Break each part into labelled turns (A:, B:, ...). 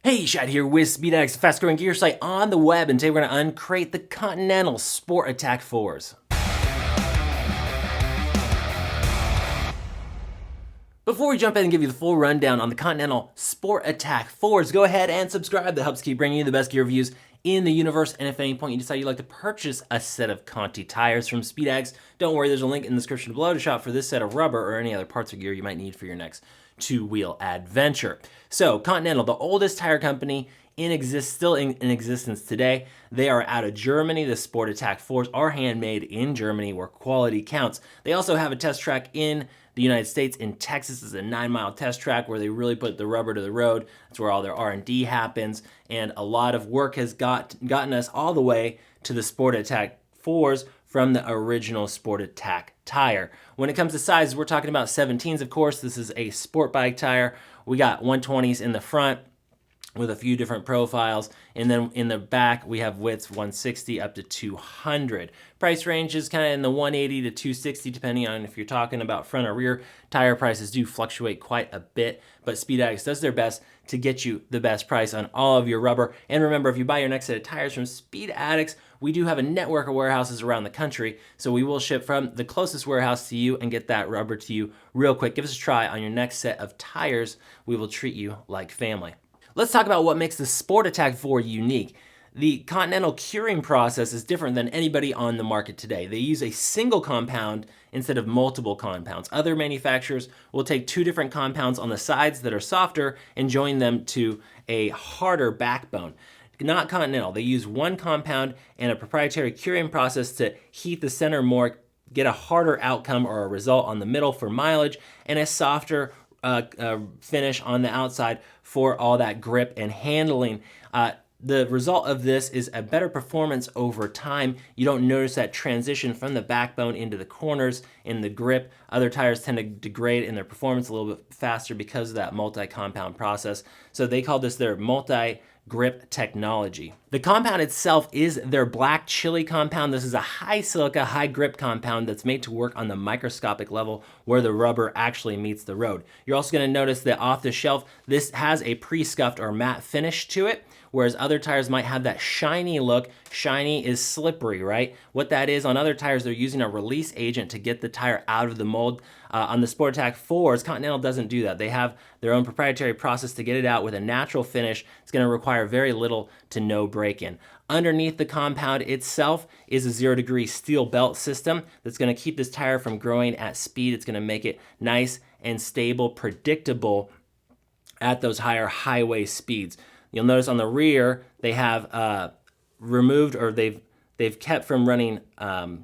A: Hey, Shad here with SpeedX, the fast growing gear site on the web, and today we're going to uncrate the Continental Sport Attack 4s. Before we jump in and give you the full rundown on the Continental Sport Attack 4s, go ahead and subscribe. That helps keep bringing you the best gear reviews in the universe. And if at any point you decide you'd like to purchase a set of Conti tires from SpeedX, don't worry, there's a link in the description below to shop for this set of rubber or any other parts of gear you might need for your next two-wheel adventure. So Continental, the oldest tire company still in existence today. They are out of Germany. The Sport Attack 4s are handmade in Germany where quality counts. They also have a test track in the United States. In Texas is a 9-mile test track where they really put the rubber to the road. That's where all their R&D happens, and a lot of work has gotten us all the way to the Sport Attack 4s from the original Sport Attack tire. When it comes to size, we're talking about 17s, of course. This is a sport bike tire. We got 120s in the front with a few different profiles, and then in the back we have widths 160 up to 200. Price range is kind of in the 180 to 260 depending on if you're talking about front or rear. Tire prices do fluctuate quite a bit, but Speed Addicts does their best to get you the best price on all of your rubber. And remember, if you buy your next set of tires from Speed Addicts, we do have a network of warehouses around the country, so we will ship from the closest warehouse to you and get that rubber to you real quick. Give us a try on your next set of tires. We will treat you like family. Let's talk about what makes the Sport Attack 4 unique. The Continental curing process is different than anybody on the market today. They use a single compound instead of multiple compounds. Other manufacturers will take two different compounds on the sides that are softer and join them to a harder backbone. Not Continental. They use one compound and a proprietary curing process to heat the center more, get a harder outcome or a result on the middle for mileage, and a softer finish on the outside for all that grip and handling. The result of this is a better performance over time. You don't notice that transition from the backbone into the corners in the grip. Other tires tend to degrade in their performance a little bit faster because of that multi-compound process. So they call this their multi-grip technology. The compound itself is their black chili compound. This is a high silica, high grip compound that's made to work on the microscopic level where the rubber actually meets the road. You're also going to notice that off the shelf, this has a pre-scuffed or matte finish to it, whereas other tires might have that shiny look. Shiny is slippery, right? What that is, on other tires, they're using a release agent to get the tire out of the mold. On the Sport Attack 4s, Continental doesn't do that. They have their own proprietary process to get it out with a natural finish. It's going to require very little to no break-in. Underneath the compound itself is a 0-degree steel belt system that's going to keep this tire from growing at speed. It's going to make it nice and stable, predictable at those higher highway speeds. You'll notice on the rear they have removed, or they've kept from running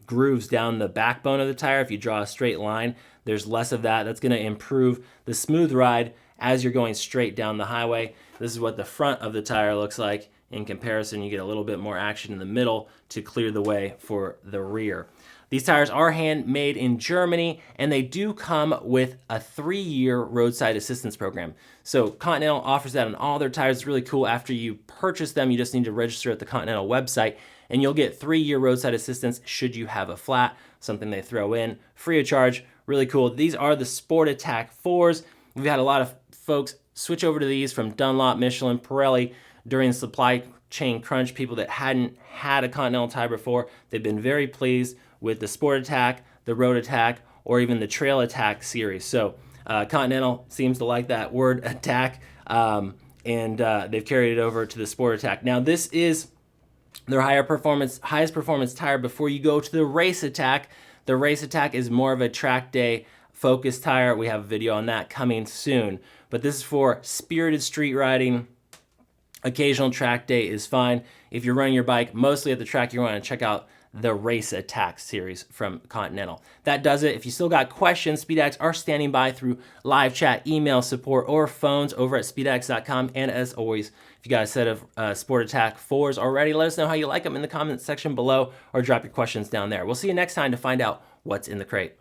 A: grooves down the backbone of the tire. If you draw a straight line, there's less of that. That's going to improve the smooth ride as you're going straight down the highway. This is what the front of the tire looks like. In comparison, you get a little bit more action in the middle to clear the way for the rear. These tires are handmade in Germany, and they do come with a 3-year roadside assistance program. So Continental offers that on all their tires. It's really cool. After you purchase them, you just need to register at the Continental website, and you'll get 3-year roadside assistance should you have a flat, something they throw in free of charge. Really cool. These are the Sport Attack 4s. We've had a lot of folks switch over to these from Dunlop, Michelin, Pirelli during the supply chain crunch. People that hadn't had a Continental tire before, they've been very pleased with the Sport Attack, the Road Attack, or even the Trail Attack series. So Continental seems to like that word attack, and they've carried it over to the Sport Attack. Now this is their highest performance tire before you go to the Race Attack. The Race Attack is more of a track day focused tire. We have a video on that coming soon. But this is for spirited street riding. Occasional track day is fine. If you're running your bike mostly at the track, you want to check out the Race Attack series from Continental. That does it. If you still got questions, SpeedX are standing by through live chat, email support, or phones over at speedx.com. And as always, if you got a set of Sport Attack 4s already, let us know how you like them in the comments section below, or drop your questions down there. We'll see you next time to find out what's in the crate.